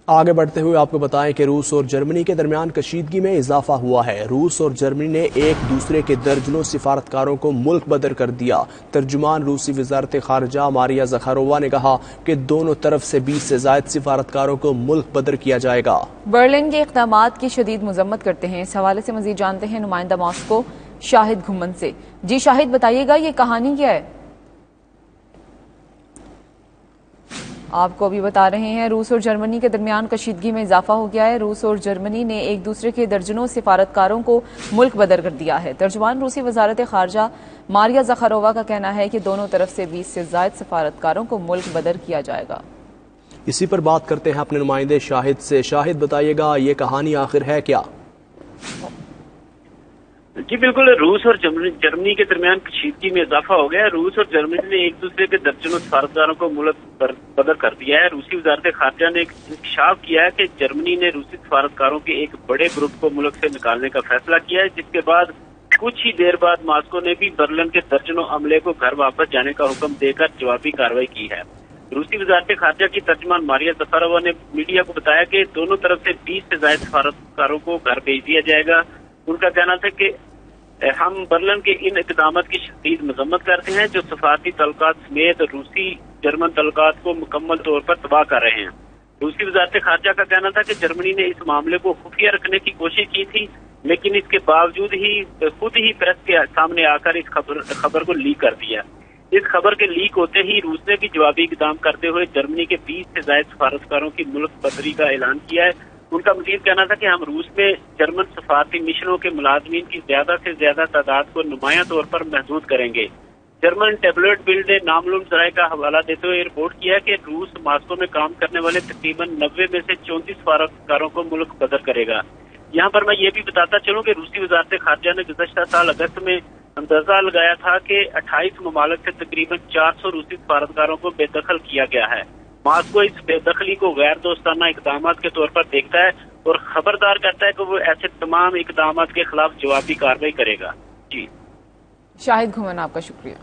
आगे बढ़ते हुए आपको बताएं कि रूस और जर्मनी के दरमियान कशीदगी में इजाफा हुआ है। रूस और जर्मनी ने एक दूसरे के दर्जनों सिफारतकारों को मुल्क बदर कर दिया। तर्जुमान रूसी वजारत खारजा मारिया ज़खारोवा ने कहा कि दोनों तरफ से 20 से ज्यादा सिफारतकारों को मुल्क बदर किया जाएगा। बर्लिन के इक़दामात की शदीद मजम्मत करते हैं। इस हवाले से मजीद जानते हैं नुमाइंदा मॉस्को शाहिद घुमन से। जी शाहिद, बताइएगा ये कहानी क्या है? आपको अभी बता रहे हैं रूस और जर्मनी के दरमियान कशीदगी में इजाफा हो गया है। रूस और जर्मनी ने एक दूसरे के दर्जनों सिफारतकारों को मुल्क बदर कर दिया है। तर्जुमान रूसी वजारत खारजा मारिया ज़खारोवा का कहना है कि दोनों तरफ से 20 से ज्यादा सिफारतकारों को मुल्क बदर किया जाएगा। इसी पर बात करते हैं अपने नुमाइंदे शाहिद से। शाहिद, बताइएगा ये कहानी आखिर है क्या? जी बिल्कुल, रूस और जर्मनी के दरमियान कशीदगी में इजाफा हो गया है। रूस और जर्मनी ने एक दूसरे के दर्जनों सफारतकारों को मुल्क बदर कर दिया है। रूसी वजारत खारजा ने इंकशाफ किया है कि जर्मनी ने रूसी सफारतकारों के एक बड़े ग्रुप को मुल्क से निकालने का फैसला किया है, जिसके बाद कुछ ही देर बाद मॉस्को ने भी बर्लिन के दर्जनों अमले को घर वापस जाने का हुक्म देकर जवाबी कार्रवाई की है। रूसी वजारत खारजा की तर्जुमान मारिया ज़खारोवा ने मीडिया को बताया कि दोनों तरफ से 20 से ज्यादा सफारतकारों को घर भेज दिया जाएगा। उनका कहना था कि हम बर्लिन के इन इक़दामात की शदीद मजम्मत करते हैं जो सफारती तल्लुकात समेत रूसी जर्मन तल्लुकात को मुकम्मल तौर पर तबाह कर रहे हैं। रूसी वजारत खारजा का कहना था कि जर्मनी ने इस मामले को खुफिया रखने की कोशिश की थी, लेकिन इसके बावजूद ही खुद ही प्रेस के सामने आकर इस खबर को लीक कर दिया। इस खबर के लीक होते ही रूस ने भी जवाबी इक़दाम करते हुए जर्मनी के 20 से ज्यादा सफारतकारों की मुल्क बदरी का ऐलान किया है। उनका मजीद कहना था कि हम रूस में जर्मन सफारती मिशनों के मुलाजमीन की ज्यादा से ज्यादा तादाद को नुमाया तौर पर महदूद करेंगे। जर्मन टेबलेट बिल्ड ने नामलूम जराये का हवाला देते हुए रिपोर्ट किया कि रूस मॉस्को में काम करने वाले तकरीबन 90 में से 34 सफारतकारों को मुल्क बदर करेगा। यहाँ पर मैं ये भी बताता चलूँ कि रूसी वजारत खारजा ने गुज़श्ता साल अगस्त में अंदाजा लगाया था कि 28 ममालिक से तकरीबन 400 रूसी सफारतकारों को बेदखल किया गया है। मॉस्को इस बेदखली को गैर दोस्ताना इक़दामात के तौर पर देखता है और खबरदार करता है कि वो ऐसे तमाम इक़दामात के खिलाफ जवाबी कार्रवाई करेगा। जी शाहिद घुमन, आपका शुक्रिया।